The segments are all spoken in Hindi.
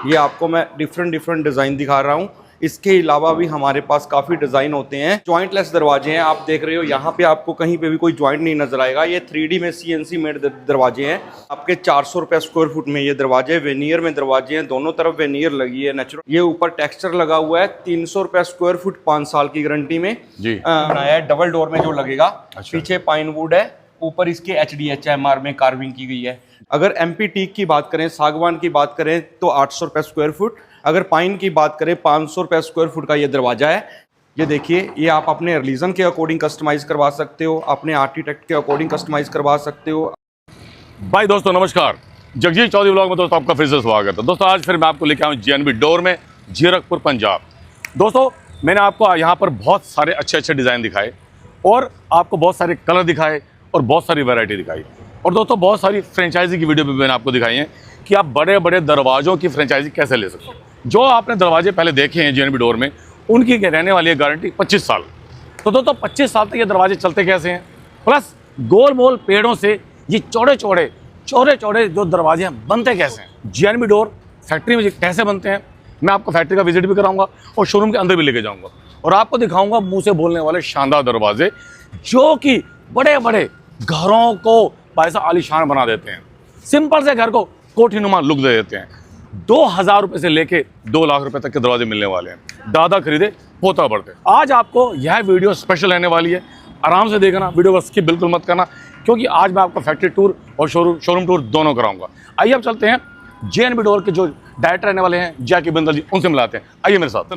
ये आपको मैं डिफरेंट डिज़ाइन दिखा रहा हूँ। इसके अलावा भी हमारे पास काफ़ी डिज़ाइन होते हैं। जॉइंटलेस दरवाजे हैं, आप देख रहे हो यहाँ पे आपको कहीं पे भी कोई जॉइंट नहीं नजर आएगा। ये 3D में CNC मेड दरवाजे हैं। आपके 400 रुपये स्क्वायर फुट में ये दरवाजे, वेनियर में दरवाजे हैं, दोनों तरफ वेनियर लगी है नेचुरल। ये ऊपर टेक्सचर लगा हुआ है, 300 रुपये स्क्वायर फुट, 5 साल की गारंटी में बनाया है। डबल डोर में जो लगेगा। अच्छा। पीछे पाइन वुड है, ऊपर इसके HDHMR में कार्विंग की गई है। अगर MP टीक की बात करें, सागवान की बात करें तो 800 रुपये स्क्वायर फुट। अगर पाइन की बात करें 500 रुपये स्क्वायर फुट का ये दरवाजा है। ये देखिए, ये आप अपने रिलीजन के अकॉर्डिंग कस्टमाइज करवा सकते हो, अपने आर्किटेक्ट के अकॉर्डिंग कस्टमाइज करवा सकते हो। भाई दोस्तों नमस्कार, जगजीत चौधरी व्लॉग में दोस्तों आपका फिर से स्वागत है। दोस्तों आज फिर मैं आपको लेके आया हूँ JNB डोर में, जीरकपुर पंजाब। दोस्तों मैंने आपको यहाँ पर बहुत सारे अच्छे डिज़ाइन दिखाए और आपको बहुत सारे कलर दिखाए और बहुत सारी वैरायटी दिखाई। और दोस्तों बहुत सारी फ्रेंचाइजी की वीडियो भी मैंने आपको दिखाई है कि आप बड़े बड़े दरवाज़ों की फ्रेंचाइजी कैसे ले सकते हो। जो आपने दरवाजे पहले देखे हैं JNB डोर में, उनकी रहने वाली है गारंटी 25 साल। तो दोस्तों 25 साल तक ये दरवाजे चलते कैसे हैं, प्लस गोल मोल पेड़ों से ये चौड़े चौड़े जो दरवाजे हैं बनते कैसे हैं, JNB डोर फैक्ट्री में कैसे बनते हैं, मैं आपको फैक्ट्री का विजिट भी कराऊंगा और शोरूम के अंदर भी लेके जाऊंगा और आपको दिखाऊंगा मुंह से बोलने वाले शानदार दरवाजे जो कि बड़े बड़े घरों को पैसा आलीशान बना देते हैं, सिंपल से घर को कोठीनुमा लुक दे देते हैं। 2000 रुपये से लेके 2 लाख रुपए तक के दरवाजे मिलने वाले हैं। दादा खरीदे पोता बढ़ते। आज आपको यह वीडियो स्पेशल रहने वाली है, आराम से देखना, वीडियो को स्किप बिल्कुल मत करना, क्योंकि आज मैं आपको फैक्ट्री टूर और शोरूम टूर दोनों कराऊंगा। आइए अब चलते हैं JNB डोर के जो डायरेक्टर रहने वाले हैं जैकी बिंदल जी, उनसे मिलाते हैं। आइए मेरे साथ। तो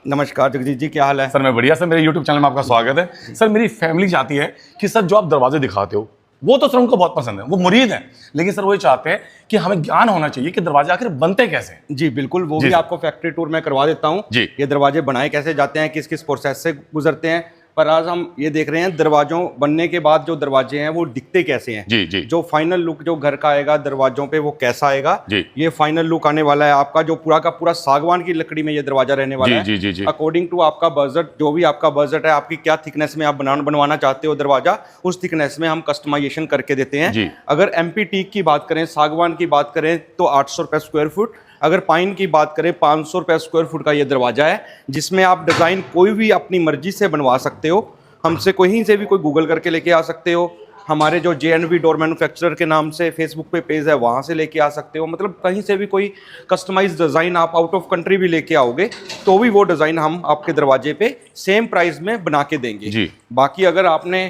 नमस्कार जगजीत जी, क्या हाल है? सर मैं बढ़िया सर, मेरे यूट्यूब चैनल में आपका स्वागत है। सर मेरी फैमिली चाहती है कि सर जो आप दरवाजे दिखाते हो वो तो सर उनको बहुत पसंद है, वो मुरीद हैं, लेकिन सर वो ये चाहते हैं कि हमें ज्ञान होना चाहिए कि दरवाजे आखिर बनते कैसे हैं। जी बिल्कुल, वो भी आपको फैक्ट्री टूर में करवा देता हूँ। ये दरवाजे बनाए कैसे जाते हैं, किस किस प्रोसेस से गुजरते हैं। पर आज हम ये देख रहे हैं दरवाजों बनने के बाद जो दरवाजे हैं वो दिखते कैसे हैं। जी। जो फाइनल लुक जो घर का आएगा दरवाजों पे वो कैसा आएगा। ये फाइनल लुक आने वाला है आपका, जो पूरा का पूरा सागवान की लकड़ी में ये दरवाजा रहने वाला है। अकॉर्डिंग टू आपका बजट, जो भी आपका बजट है, आपकी क्या थिकनेस में आप बनवाना चाहते हो दरवाजा, उस थिकनेस में हम कस्टमाइजेशन करके देते हैं। अगर MP टीक की बात करें, सागवान की बात करें तो 800 रुपये स्क्वायर फुट। अगर पाइन की बात करें 500 रुपये स्क्वायर फुट का ये दरवाजा है, जिसमें आप डिज़ाइन कोई भी अपनी मर्जी से बनवा सकते हो। हमसे कहीं से भी कोई गूगल करके लेके आ सकते हो। हमारे जो JNB डोर मैन्युफैक्चरर के नाम से फेसबुक पे पेज है, वहाँ से लेके आ सकते हो। मतलब कहीं से भी कोई कस्टमाइज डिज़ाइन आप आउट ऑफ कंट्री भी लेके आओगे तो भी वो डिज़ाइन हम आपके दरवाजे पे सेम प्राइस में बना के देंगे। बाकी अगर आपने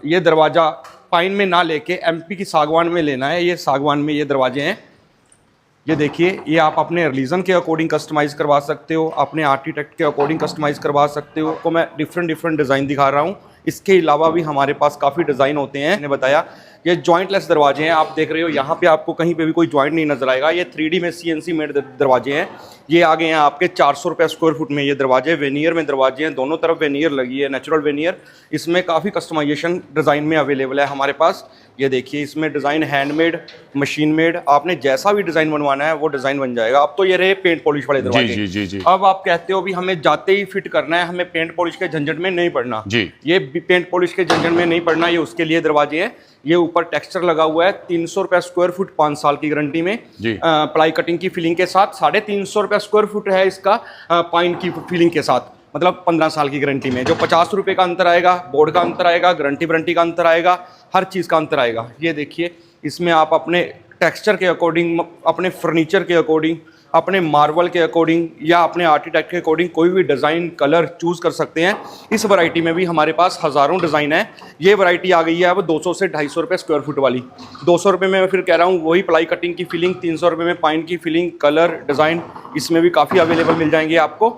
ये दरवाज़ा पाइन में ना लेके MP की सागवान में लेना है, ये सागवान में ये दरवाजे हैं। ये देखिए, ये आप अपने रिलीजन के अकॉर्डिंग कस्टमाइज़ करवा सकते हो, अपने आर्किटेक्ट के अकॉर्डिंग कस्टमाइज़ करवा सकते हो। को मैं डिफरेंट डिज़ाइन दिखा रहा हूँ। इसके अलावा भी हमारे पास काफ़ी डिज़ाइन होते हैं। मैंने बताया ये जॉइंटलेस दरवाजे हैं, आप देख रहे हो यहाँ पे आपको कहीं पे भी कोई जॉइंट नहीं नजर आएगा। ये 3D में CNC मेड दरवाजे हैं। ये आ गए हैं आपके 400 रुपये स्क्वायर फुट में ये दरवाजे, वेनियर में दरवाजे हैं, दोनों तरफ वेनियर लगी है, नेचुरल वेनियर। इसमें काफ़ी कस्टमाइजेशन डिज़ाइन में अवेलेबल है हमारे पास। ये देखिए, इसमें डिज़ाइन हैंडमेड, मशीन मेड, आपने जैसा भी डिज़ाइन बनवाना है वो डिज़ाइन बन जाएगा। अब तो ये रहे पेंट पॉलिश वाले दरवाजे। जी। अब आप कहते हो भी हमें जाते ही फिट करना है, हमें पेंट पॉलिश के झंझट में नहीं पड़ना। ये पेंट पॉलिश के झंझट में नहीं पड़ना, ये उसके लिए दरवाजे हैं। ये ऊपर टेक्सचर लगा हुआ है, 300 रुपये स्क्वायर फुट, 5 साल की गारंटी में, प्लाई कटिंग की फिलिंग के साथ। 350 रुपये स्क्वायर फुट है इसका पाइन की फिलिंग के साथ, मतलब 15 साल की गारंटी में। जो 50 रुपये का अंतर आएगा, बोर्ड का अंतर आएगा, गारंटी का अंतर आएगा, हर चीज़ का अंतर आएगा। ये देखिए, इसमें आप अपने टेक्सचर के अकॉर्डिंग, अपने फर्नीचर के अकॉर्डिंग, अपने मार्बल के अकॉर्डिंग या अपने आर्किटेक्ट के अकॉर्डिंग कोई भी डिज़ाइन कलर चूज़ कर सकते हैं। इस वैरायटी में भी हमारे पास हज़ारों डिज़ाइन है। ये वैरायटी आ गई है अब 200 से 250 रुपये स्क्वायर फुट वाली। 200 रुपये में मैं फिर कह रहा हूँ वही प्लाई कटिंग की फिलिंग, 300 रुपये में पाइन की फिलिंग, कलर, डिज़ाइन, इसमें भी काफ़ी अवेलेबल मिल जाएंगे आपको।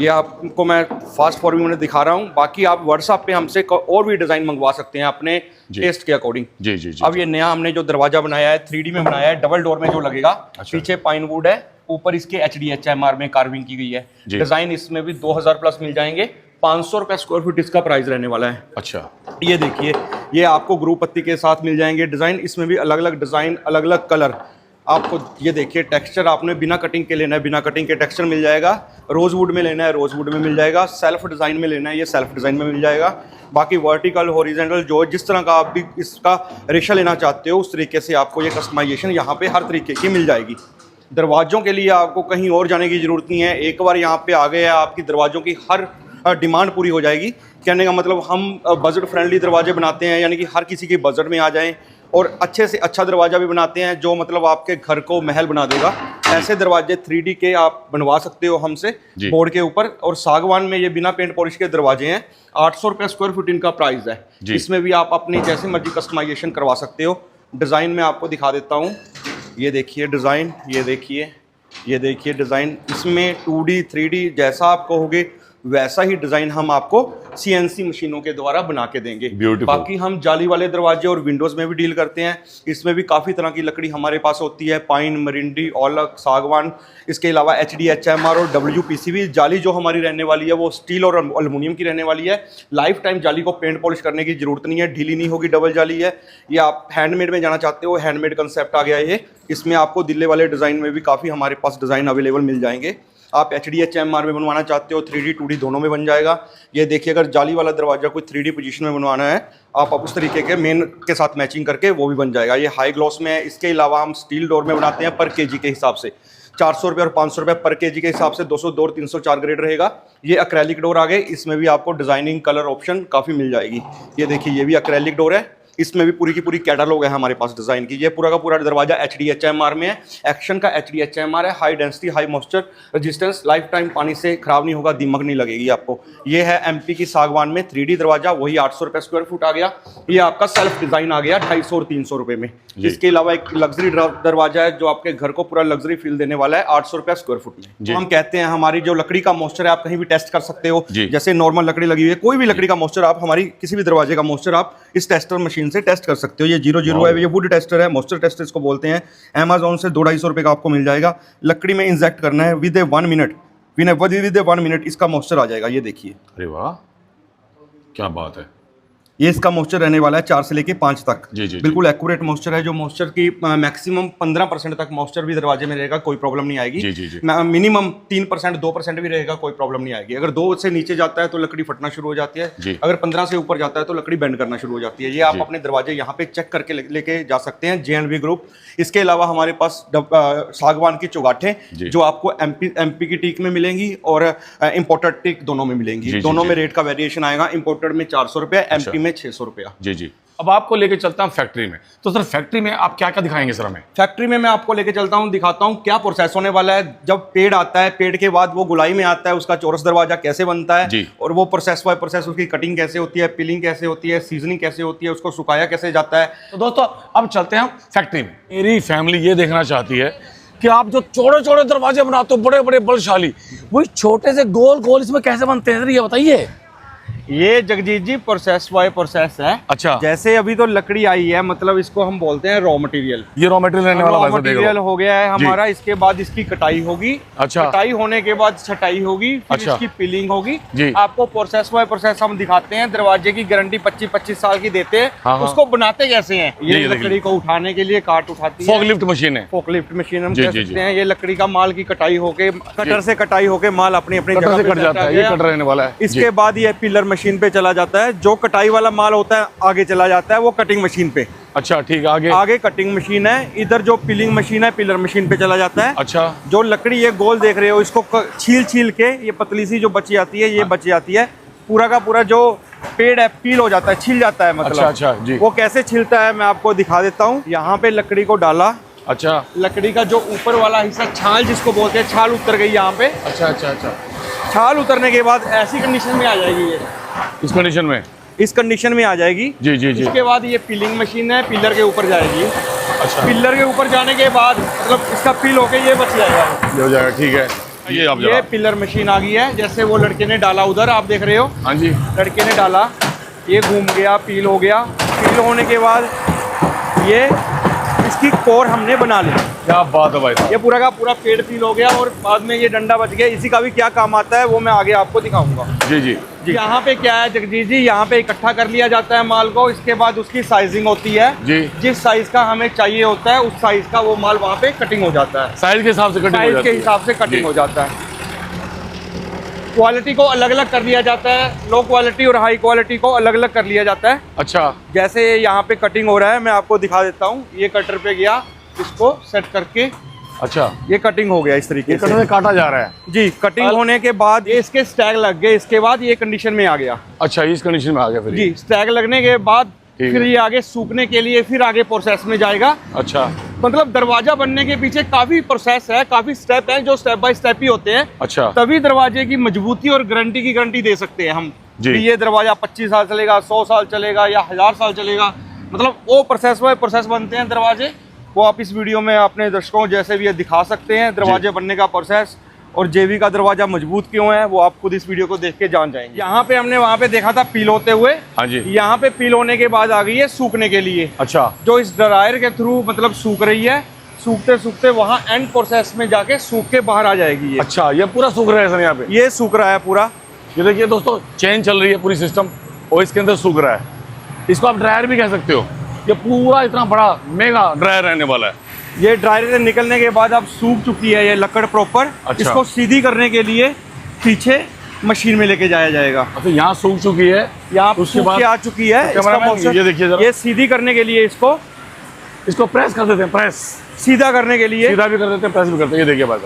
ये आपको मैं फास्ट फॉरवर्ड में दिखा रहा हूँ। बाकी आप व्हाट्सएप पे हमसे और भी डिज़ाइन मंगवा सकते हैं अपने टेस्ट के अकॉर्डिंग। जी। अब ये नया हमने जो दरवाजा बनाया है, 3D में बनाया है, डबल डोर में जो लगेगा। पीछे पाइन वुड है, ऊपर इसके HDHMR में कार्विंग की गई है। डिज़ाइन इसमें भी 2000 प्लस मिल जाएंगे। 500 रुपये स्क्वायर फुट इसका प्राइस रहने वाला है। अच्छा, ये देखिए, ये आपको ग्रुप पत्ती के साथ मिल जाएंगे डिज़ाइन। इसमें भी अलग अलग डिज़ाइन, अलग अलग कलर आपको। ये देखिए, टेक्सचर आपने बिना कटिंग के लेना है, बिना कटिंग के टेक्सचर मिल जाएगा। रोज वुड में लेना है, रोज वुड में मिल जाएगा। सेल्फ डिज़ाइन में लेना है, ये सेल्फ डिज़ाइन में मिल जाएगा। बाकी वर्टिकल, हॉरिजॉन्टल, जो जिस तरह का आप भी इसका रेशा लेना चाहते हो उस तरीके से आपको ये कस्टमाइजेशन यहाँ पे हर तरीके की मिल जाएगी। दरवाजों के लिए आपको कहीं और जाने की ज़रूरत नहीं है। एक बार यहाँ पे आ गए आपकी दरवाज़ों की हर डिमांड पूरी हो जाएगी। कहने का मतलब हम बजट फ्रेंडली दरवाजे बनाते हैं, यानी कि हर किसी के बजट में आ जाएं, और अच्छे से अच्छा दरवाज़ा भी बनाते हैं जो मतलब आपके घर को महल बना देगा। ऐसे दरवाजे 3D के आप बनवा सकते हो हमसे बोर्ड के ऊपर। और सागवान में ये बिना पेंट पॉलिश के दरवाजे हैं। 800 रुपये स्क्वायर फुट इनका प्राइस है। इसमें भी आप अपनी जैसी मर्जी कस्टमाइजेशन करवा सकते हो। डिज़ाइन में आपको दिखा देता हूँ। ये देखिए डिज़ाइन, ये देखिए डिज़ाइन। इसमें 2D 3D जैसा आप कहोगे वैसा ही डिज़ाइन हम आपको CNC मशीनों के द्वारा बना के देंगे। बाकी हम जाली वाले दरवाजे और विंडोज़ में भी डील करते हैं। इसमें भी काफ़ी तरह की लकड़ी हमारे पास होती है, पाइन, मरिंडी, औलक, सागवान। इसके अलावा HDHMR और WPCV जाली जो हमारी रहने वाली है वो स्टील और एल्युमिनियम की रहने वाली है। लाइफ टाइम जाली को पेंट पॉलिश करने की ज़रूरत नहीं है, ढीली नहीं होगी, डबल जाली है। ये आप हैंडमेड में जाना चाहते हो, हैंडमेड कंसेप्ट आ गया ये। इसमें आपको दिल्ले वाले डिज़ाइन में भी काफ़ी हमारे पास डिज़ाइन अवेलेबल मिल जाएंगे। आप HDHMR में बनवाना चाहते हो, 3D 2D दोनों में बन जाएगा। ये देखिए, अगर जाली वाला दरवाजा कोई 3D पोजीशन में बनवाना है, आप उस तरीके के मेन के साथ मैचिंग करके वो भी बन जाएगा। ये हाई ग्लॉस में है। इसके अलावा हम स्टील डोर में बनाते हैं पर केजी के हिसाब से। 400 रुपये और 500 रुपये पर केजी के हिसाब से 202 304 ग्रेड रहेगा। ये एक्रेलिक डोर आ गए। इसमें भी आपको डिज़ाइनिंग कलर ऑप्शन काफ़ी मिल जाएगी। ये देखिए, ये भी एक्रेलिक डोर है। इसमें भी पूरी की पूरी कैटलॉग है हमारे पास डिज़ाइन की। ये पूरा का पूरा दरवाजा HDHMR में है। एक्शन का HDHMR है। High density, high moisture resistance, life time पानी से खराब नहीं होगा, दीमक नहीं लगेगी आपको। ये है MP की सागवान में 3D दरवाजा, वही 800 रुपये स्क्वायर फुट आ गया। ये आपका सेल्फ डिज़ाइन आ गया 250 और 300 रुपये में। इसके अलावा एक लग्जरी दरवाजा है जो आपके घर को पूरा लग्जरी फील देने वाला है, 800 रुपये स्क्वायर फुट में। तो हम कहते हैं हमारी जो लकड़ी का मॉइस्चर है आप कहीं भी टेस्ट कर सकते हो। जैसे नॉर्मल लकड़ी लगी हुई है, कोई भी लकड़ी का मॉइस्चर आप हमारी किसी भी दरवाजे का मॉइस्चर आप इस टेस्टर मशीन से टेस्ट कर सकते हो। ये 00 है, ये वुड टेस्टर है, मॉइस्चर टेस्टर इसको बोलते हैं। Amazon से 200-250 रुपये का आपको मिल जाएगा। लकड़ी में इंजेक्ट करना है, विद ए 1 मिनट इसका मॉइस्चर आ जाएगा। ये देखिए, अरे वाह, क्या बात है। ये इसका मॉइस्चर रहने वाला है 4 से लेके 5 तक। जी। बिल्कुल एक्यूरेट मॉइस्चर है। जो मॉइस्चर की मैक्सिमम 15% तक मॉइस्चर भी दरवाजे में रहेगा, कोई प्रॉब्लम नहीं आएगी। जी। मिनिमम 3% 2% भी रहेगा, कोई प्रॉब्लम नहीं आएगी। अगर 2 से नीचे जाता है तो लकड़ी फटना शुरू हो जाती है। अगर 15 से ऊपर जाता है तो लकड़ी बेंड करना शुरू हो जाती है। ये आप अपने दरवाजे यहाँ पे चेक करके लेके जा सकते हैं, JNV ग्रुप। इसके अलावा हमारे पास सागवान की चौगाठें जो आपको MP की टीक में मिलेंगी और इम्पोर्टेड टीक दोनों में मिलेंगी। दोनों में रेट का वेरिएशन आएगा। इम्पोर्टेड में 400 रुपये, MP में 600 रुपया। जी। अब आपको लेके चलता हूँ फैक्ट्री में। तो सर फैक्ट्री में आप क्या क्या दिखाएंगे सर हमें? फैक्ट्री में मैं आपको लेके चलता हूँ, दिखाता हूँ क्या प्रोसेस होने वाला है। जब पेड़ आता है, पेड़ के बाद वो गुलाई में आता है, उसका चौरस दरवाजा कैसे बनता है और वो प्रोसेस बाय प्रोसेस उसकी कटिंग कैसे होती है, पिलिंग कैसे होती है, सीजनिंग कैसे होती है, उसको सुखाया कैसे जाता है। तो दोस्तों अब चलते हैं फैक्ट्री में। मेरी फैमिली ये देखना चाहती है कि आप जो चौड़े चौड़े दरवाजे बनाते हो, बड़े बड़े बलशाली, वही छोटे से गोल गोल इसमें कैसे बनते हैं, ये बताइए। ये जगजीत जी प्रोसेस बाय प्रोसेस है। अच्छा। जैसे अभी तो लकड़ी आई है, मतलब इसको हम बोलते हैं रॉ मटेरियल। ये रॉ मटेरियल रहने वाला है, मटेरियल हो गया है हमारा। इसके बाद इसकी कटाई होगी। अच्छा। कटाई होने के बाद छटाई होगी, फिर इसकी पिलिंग होगी। आपको प्रोसेस बाय प्रोसेस हम दिखाते हैं। दरवाजे की गारंटी 25-25 साल की देते हैं। उसको बनाते कैसे हैं? ये लकड़ी को उठाने के लिए काट उठाती है, फोकलिफ्ट मशीन है। फोकलिफ्ट मशीन हम कह सकते हैं। ये लकड़ी का माल की कटाई होके, कटर से कटाई होके माल अपनी अपनी जगह पे कट जाता है। ये कटर रहने वाला है। इसके बाद ये पिलर मशीन पे चला जाता है। जो कटाई वाला माल होता है आगे चला जाता है वो कटिंग मशीन पे। अच्छा, ठीक है। आगे कटिंग मशीन है। इधर जो पिलिंग मशीन है पिलर मशीन पे चला जाता है। अच्छा। जो लकड़ी ये गोल देख रहे हो, इसको छील के ये पतली सी जो बची आती है, ये बच जाती है। पूरा का पूरा जो पेड़ है पील हो जाता है, छिल जाता है। मतलब अच्छा जी। वो कैसे छिलता है मैं आपको दिखा देता हूँ। यहाँ पे लकड़ी को डाला। अच्छा। लकड़ी का जो ऊपर वाला हिस्सा, छाल जिसको बोलते हैं, छाल उतर गई यहाँ पे। अच्छा। छाल उतरने के बाद ऐसी कंडीशन में आ जाएगी ये। इस कंडीशन में आ जाएगी। जी। इसके बाद ये पिलिंग मशीन है, पिलर के ऊपर जाएगी। अच्छा। पिलर के ऊपर जाने के बाद मतलब इसका पील होके ये बच जाएगा, ये हो जाएगा। ठीक है। ये पिलर मशीन आ गई है। जैसे वो लड़के ने डाला उधर, आप देख रहे हो। हाँ जी। लड़के ने डाला, ये घूम गया, पील हो गया। पील होने के बाद ये इसकी कोर हमने बना ली। क्या बात है भाई। ये पूरा का पूरा पेड़ पील हो गया और बाद में ये डंडा बच गया। इसी का भी क्या काम आता है वो मैं आगे आपको दिखाऊंगा। जी। यहाँ पे क्या है जगजीत जी, यहाँ पे इकट्ठा कर लिया जाता है माल को। इसके बाद उसकी साइजिंग होती है जी। जिस साइज का हमें चाहिए होता है उस साइज का वो माल वहाँ पे कटिंग हो जाता है। साइज के हिसाब से कटिंग हो जाता है। क्वालिटी को अलग अलग कर लिया जाता है। लो क्वालिटी और हाई क्वालिटी को अलग अलग कर लिया जाता है। अच्छा। जैसे यहाँ पे कटिंग हो रहा है, मैं आपको दिखा देता हूँ। ये कटर पे गया, इसको सेट करके अच्छा, ये कटिंग हो गया इस तरीके से काटा जा रहा है जी। कटिंग होने के बाद ये इसके स्टैग लग गए, इसके बाद ये कंडीशन में आ गया। अच्छा, इस कंडीशन में आ गया फिर जी। स्टैग लगने के बाद फिर ये आगे सूखने के लिए फिर आगे प्रोसेस में जाएगा। अच्छा, मतलब दरवाजा बनने के पीछे काफी प्रोसेस है, काफी स्टेप है जो स्टेप बाय स्टेप ही होते हैं। अच्छा, तभी दरवाजे की मजबूती और गारंटी की गारंटी दे सकते हैं हम जी। कि ये दरवाजा 25 साल चलेगा, 100 साल चलेगा या 1000 साल चलेगा। मतलब वो प्रोसेस बाय प्रोसेस बनते हैं दरवाजे। वो आप इस वीडियो में अपने दर्शकों जैसे भी ये दिखा सकते हैं दरवाजे बनने का प्रोसेस, और जेवी का दरवाजा मजबूत क्यों है वो आप खुद इस वीडियो को देख के जान जाएंगे। यहाँ पे हमने वहाँ पे देखा था पील होते हुए। हाँ जी। यहाँ पे पील होने के बाद आ गई है सूखने के लिए। अच्छा, जो इस ड्रायर के थ्रू मतलब सूख रही है, सूखते सूखते वहाँ एंड प्रोसेस में जाके सूख के बाहर आ जाएगी ये। अच्छा, ये पूरा सूख रहा है सर यहाँ पे? ये सूख रहा है पूरा। ये देखिए दोस्तों, चेन चल रही है पूरी सिस्टम और इसके अंदर सूख रहा है। इसको आप ड्रायर भी कह सकते हो। ये पूरा इतना बड़ा मेगा ड्रायर रहने वाला है। ये ड्रायर से निकलने के बाद अब सूख चुकी है ये लकड़ प्रॉपर। अच्छा। इसको सीधी करने के लिए पीछे मशीन में लेके जाया जाएगा। अच्छा, यहाँ सूख चुकी है, यहाँ सूख के आ चुकी है। ये देखिए जरा, ये सीधी करने के लिए इसको प्रेस कर देते हैं। प्रेस सीधा करने के लिए सीधा भी कर देते हैं, प्रेस भी करते हैं। ये देखिए भाई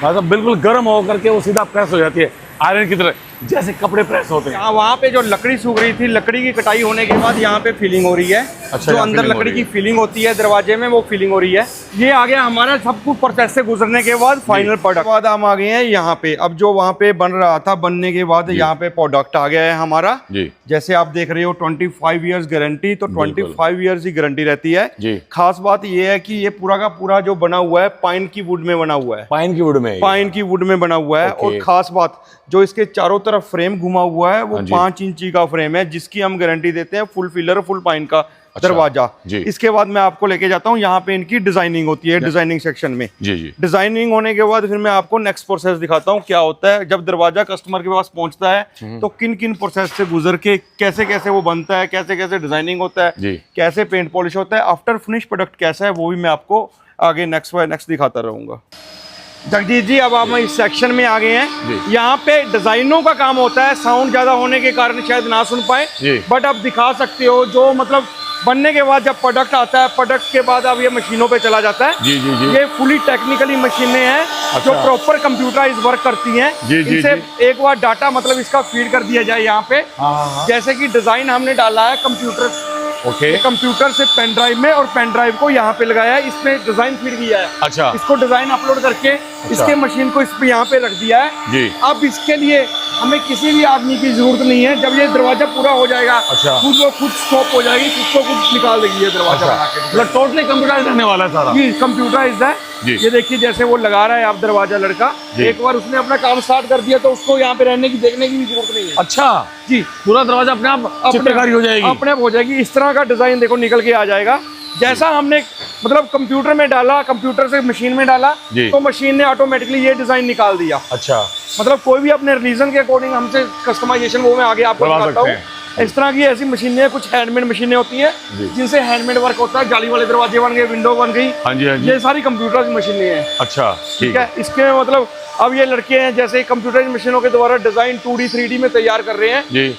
साहब बिल्कुल गर्म होकर के वो सीधा प्रेस हो जाती है, आयरन की तरह, जैसे कपड़े प्रेस होते हैं। वहाँ पे जो लकड़ी सूख रही थी, लकड़ी की कटाई होने के बाद यहाँ पे फीलिंग हो रही है। अच्छा, जो अंदर लकड़ी की फीलिंग होती है दरवाजे में, वो फीलिंग हो रही है। ये आ गया हमारा सब कुछ प्रोसेस से गुजरने के बाद फाइनल प्रोडक्ट। बाद हम आ गए हैं यहाँ पे। अब जो वहाँ पे बन रहा था, बनने के बाद यहाँ पे प्रोडक्ट आ गया है हमारा जी। जैसे आप देख रहे हो 25 ईयर्स गारंटी, तो 25 ईयर्स ही गारंटी रहती है जी। खास बात ये है कि ये पूरा का पूरा जो बना हुआ है पाइन की वुड में बना हुआ है। पाइन की वुड में बना हुआ है। और खास बात जो इसके चारों तरफ फ्रेम घुमा हुआ है वो 5 इंची का फ्रेम है, जिसकी हम गारंटी देते हैं फुल फिलर फुल पाइन का दरवाजा। इसके बाद मैं आपको लेके जाता हूँ यहाँ पे इनकी डिजाइनिंग होती है, डिजाइनिंग सेक्शन में। डिजाइनिंग होने के बाद फिर मैं आपको नेक्स्ट प्रोसेस दिखाता हूँ क्या होता है जब दरवाजा कस्टमर के पास पहुंचता है, तो किन किन प्रोसेस से गुजर के कैसे कैसे वो बनता है, कैसे कैसे डिजाइनिंग होता है, कैसे पेंट पॉलिश होता है, आफ्टर फिनिश प्रोडक्ट कैसा है, वो भी मैं आपको आगे नेक्स्ट बाय नेक्स्ट दिखाता रहूंगा। जगदीश जी, अब हम इस सेक्शन में आ गए हैं। यहाँ पे डिजाइनों का काम होता है। साउंड ज्यादा होने के कारण शायद ना सुन पाए, बट आप दिखा सकते हो जो मतलब बनने के बाद जब प्रोडक्ट आता है, प्रोडक्ट के बाद अब ये मशीनों पे चला जाता है। जी, जी, जी। ये फुली टेक्निकली मशीनें हैं। अच्छा। जो प्रॉपर कंप्यूटराइज वर्क करती हैं। इनसे एक बार डाटा मतलब इसका फीड कर दिया जाए यहाँ पे। जैसे कि डिजाइन हमने डाला है कंप्यूटर, कंप्यूटर से पेन ड्राइव में, और पेन ड्राइव को यहाँ पे लगाया है, इसमें डिजाइन फीड किया है। अच्छा। इसको डिजाइन अपलोड करके इसके मशीन को इस पे यहाँ पे रख दिया है जी। अब इसके लिए हमें किसी भी आदमी की जरूरत नहीं है। जब ये दरवाजा पूरा हो जाएगा, खुद वो खुद स्टॉप हो जाएगी, खुद को खुद निकाल देगी ये दरवाजा। मतलब टोटली कंप्यूटराइज रहने वाला है सारा। जी, कंप्यूटराइज्ड है। ये देखिए जैसे वो लगा रहा है आप दरवाजा लड़का, एक बार उसने अपना काम स्टार्ट कर दिया तो उसको यहाँ पे रहने की देखने की भी जरूरत नहीं है। अच्छा जी, पूरा दरवाजा अपने आप चित्रकारी हो जाएगी, अपने आप हो जाएगी। इस तरह का डिजाइन देखो निकल के आ जाएगा। जैसा हमने मतलब कंप्यूटर में डाला, कंप्यूटर से मशीन में डाला, तो मशीन ने ऑटोमेटिकली ये डिजाइन निकाल दिया। अच्छा, मतलब कोई भी अपने रिलीजन के अकॉर्डिंग हमसे कस्टमाइजेशन वो मैं आगे आपको बताता हूँ। इस तरह की ऐसी मशीनें, कुछ हैंडमेड मशीनें होती हैं जिनसे हैंडमेड वर्क होता है। जाली वाले दरवाजे बन गए, विंडो बन गई। हाँ जी, हाँ जी। ये सारी कंप्यूटर की मशीनें हैं। अच्छा, ठीक है। इसके मतलब अब ये लड़के हैं जैसे कंप्यूटर मशीनों के द्वारा डिजाइन 2D 3D में तैयार कर रहे हैं जी।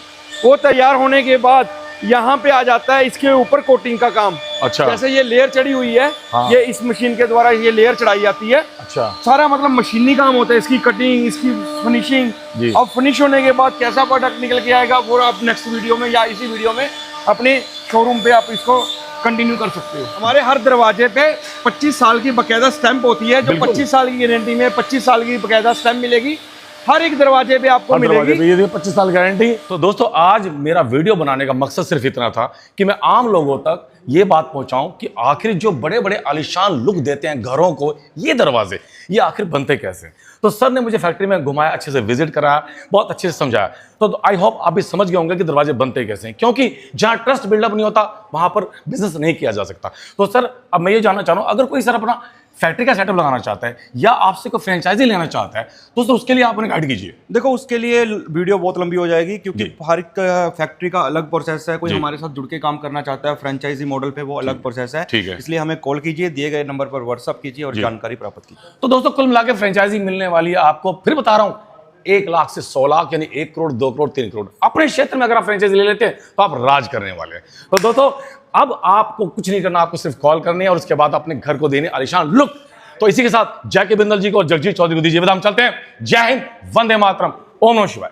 वो तैयार होने के बाद यहाँ पे आ जाता है इसके ऊपर कोटिंग का काम। अच्छा, जैसे ये लेयर चढ़ी हुई है। हाँ। ये इस मशीन के द्वारा ये लेयर चढ़ाई जाती है। अच्छा, सारा मतलब मशीनी काम होता है, इसकी कटिंग, इसकी फिनिशिंग। अब फिनिश होने के बाद कैसा प्रोडक्ट निकल के आएगा वो आप नेक्स्ट वीडियो में या इसी वीडियो में अपने शोरूम पे आप इसको कंटिन्यू कर सकते हो। हमारे हर दरवाजे पे 25 साल की बकायदा स्टैंप होती है। जो 25 साल की गारंटी में 25 साल की बकायदा स्टैंप मिलेगी हर एक दरवाजे पे आपको मिलेगी। ये 25 साल गारंटी। तो दोस्तों आज मेरा वीडियो बनाने का मकसद सिर्फ इतना था कि मैं आम लोगों तक ये बात पहुंचाऊं कि आखिर जो बड़े बड़े आलीशान लुक देते हैं घरों को ये दरवाजे, ये आखिर बनते कैसे। तो सर ने मुझे फैक्ट्री में घुमाया, अच्छे से विजिट कराया, बहुत अच्छे से समझाया। तो आई होप आप भी समझ गए होंगे कि दरवाजे बनते कैसे हैं, क्योंकि जहां ट्रस्ट बिल्डअप नहीं होता वहां पर बिजनेस नहीं किया जा सकता। तो सर अब मैं ये जानना चाह रहा हूं, अगर कोई सर अपना फैक्ट्री का सेटअप लगाना चाहता है या आपसे कोई फ्रेंचाइजी लेना चाहता है तो सर उसके लिए आप उन्हें गाइड कीजिए। देखो उसके लिए वीडियो बहुत लंबी हो जाएगी, क्योंकि हर एक फैक्ट्री का अलग प्रोसेस है। कोई हमारे साथ जुड़ के काम करना चाहता है फ्रेंचाइजी मॉडल पे, वो अलग प्रोसेस है। इसलिए हमें कॉल कीजिए, दिए गए नंबर पर व्हाट्सअप कीजिए और जानकारी प्राप्त कीजिए। तो दोस्तों कुल मिला के फ्रेंचाइजी मिलने वाली है आपको, फिर बता रहा हूँ, 1 लाख से 100 लाख यानी 1 करोड़ 2 करोड़ 3 करोड़ अपने क्षेत्र में अगर आप फ्रेंचाइजी ले लेते हैं तो आप राज करने वाले हैं। तो दोस्तों अब आपको कुछ नहीं करना, आपको सिर्फ कॉल करनी है और उसके बाद अपने घर को देने आलीशान लुक। तो इसी के साथ जय के बिंदल जी को और जगजीत चौधरी को दीजिए विदा। हम चलते हैं। जय हिंद, वंदे मातरम, ओम नमः शिवाय।